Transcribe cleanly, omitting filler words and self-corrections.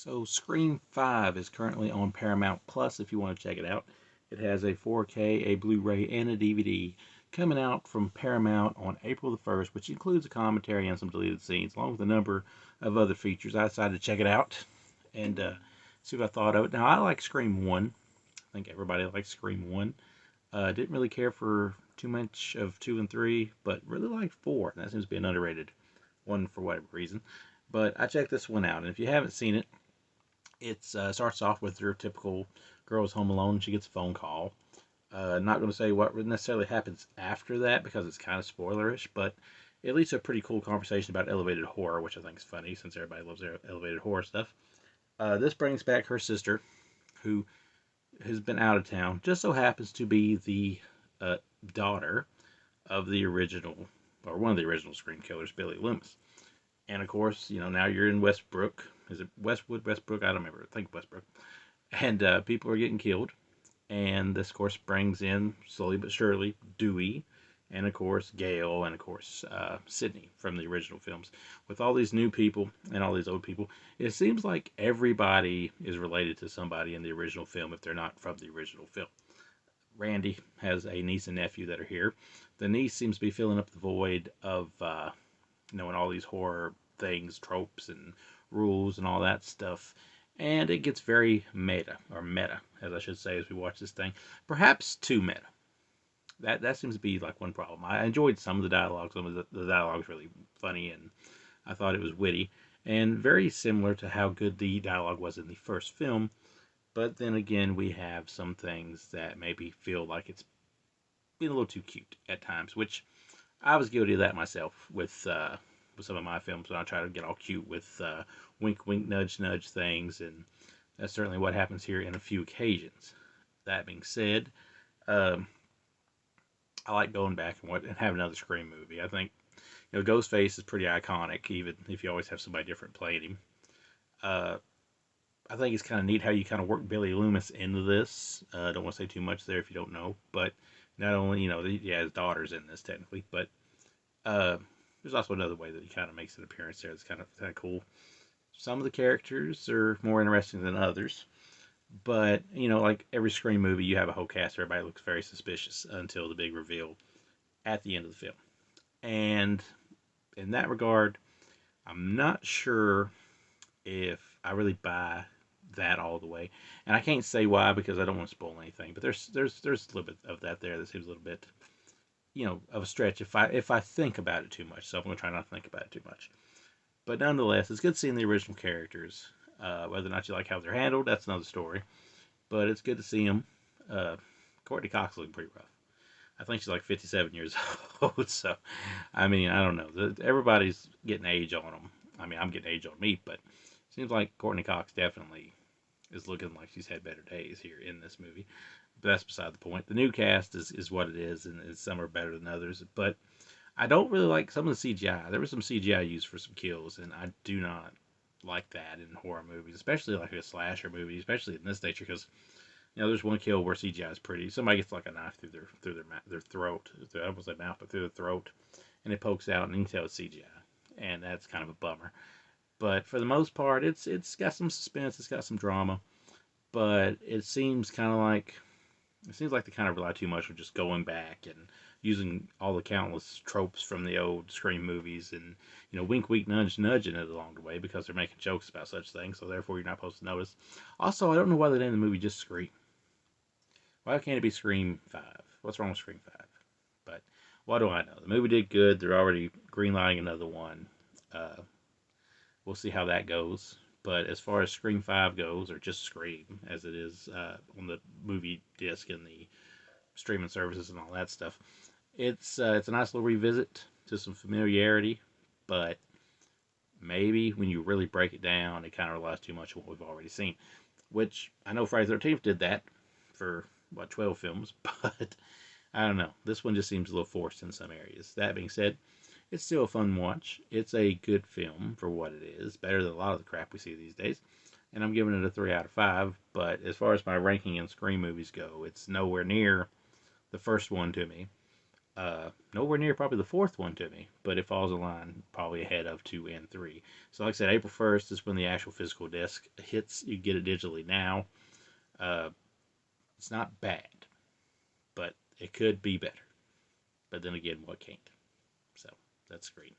So Scream 5 is currently on Paramount Plus if you want to check it out. It has a 4K, a Blu-ray, and a DVD coming out from Paramount on April the 1st, which includes a commentary and some deleted scenes, along with a number of other features. I decided to check it out and see what I thought of it. Now, I like Scream 1. I think everybody likes Scream 1. Didn't really care for too much of 2 and 3, but really liked 4. That seems to be an underrated one for whatever reason. But I checked this one out, and if you haven't seen it, it starts off with your typical girl's home alone. She gets a phone call. Not going to say what necessarily happens after that because it's kind of spoilerish, but it leads to a pretty cool conversation about elevated horror, which I think is funny since everybody loves their elevated horror stuff. This brings back her sister, who has been out of town. Just so happens to be the uh, daughter of the original, or one of the original Scream killers, Billy Loomis. And of course, now you're in Westbrook. Is it Westwood, Westbrook? I don't remember. I think Westbrook. And people are getting killed. And this, of course, brings in, slowly but surely, Dewey. And of course, Gale. And of course, Sidney from the original films. With all these new people and all these old people, it seems like everybody is related to somebody in the original film if they're not from the original film. Randy has a niece and nephew that are here. The niece seems to be filling up the void of knowing all these horror things, tropes, and rules, and all that stuff. And it gets very meta, as I should say, as we watch this thing. Perhaps too meta. That seems to be like one problem. I enjoyed some of the dialogue. Some of the dialogue is really funny, and I thought it was witty, and very similar to how good the dialogue was in the first film. But then again, we have some things that maybe feel like it's being a little too cute at times, which I was guilty of that myself with some of my films when I try to get all cute with wink, wink, nudge, nudge things, and that's certainly what happens here in a few occasions. That being said, um, I like going back and have another Scream movie. I think Ghostface is pretty iconic, even if you always have somebody different playing him. Uh, I think it's kind of neat how you kind of work Billy Loomis into this. Don't want to say too much there if you don't know, but not only his daughter's in this technically, but uh, there's also another way that he kind of makes an appearance there that's kind of cool. Some of the characters are more interesting than others, but like every Scream movie, you have a whole cast. Everybody looks very suspicious until the big reveal at the end of the film. And in that regard, I'm not sure if I really buy that all the way. And I can't say why because I don't want to spoil anything. But there's a little bit of that there that seems a little bit of a stretch if I think about it too much. So I'm going to try not to think about it too much. But nonetheless, it's good seeing the original characters. Whether or not you like how they're handled, that's another story. But it's good to see them. Courteney Cox looking pretty rough. I think she's like 57 years old. So, I mean, I don't know. Everybody's getting age on them. I mean, I'm getting age on me, but it seems like Courteney Cox definitely is looking like she's had better days here in this movie. But that's beside the point. The new cast is what it is, and some are better than others. But I don't really like some of the CGI. There was some CGI used for some kills, and I do not like that in horror movies, especially like a slasher movie, especially in this nature, because there's one kill where CGI is pretty. Somebody gets like a knife through their throat. I almost say mouth, but through the throat, and it pokes out, and you can tell it's CGI, and that's kind of a bummer. But for the most part, it's got some suspense, it's got some drama, but it seems like they kind of rely too much on just going back and using all the countless tropes from the old Scream movies and wink, wink, nudge, nudging it along the way because they're making jokes about such things. So therefore, you're not supposed to notice. Also, I don't know why they named the movie just Scream. Why can't it be Scream 5? What's wrong with Scream 5? But what do I know? The movie did good. They're already greenlighting another one. Uh, we'll see how that goes. But as far as Scream 5 goes, or just Scream, as it is on the movie disc and the streaming services and all that stuff, it's a nice little revisit to some familiarity. But maybe when you really break it down, it kind of relies too much on what we've already seen. Which I know Friday the 13th did that for, 12 films, but I don't know. This one just seems a little forced in some areas. That being said, it's still a fun watch. It's a good film for what it is. Better than a lot of the crap we see these days. And I'm giving it a 3 out of 5. But as far as my ranking in Scream movies go, it's nowhere near the first one to me. Nowhere near probably the fourth one to me, but it falls in line probably ahead of 2 and 3. So like I said, April 1st is when the actual physical disc hits. You get it digitally now. Uh, it's not bad, but it could be better. But then again, what can't? So that's great.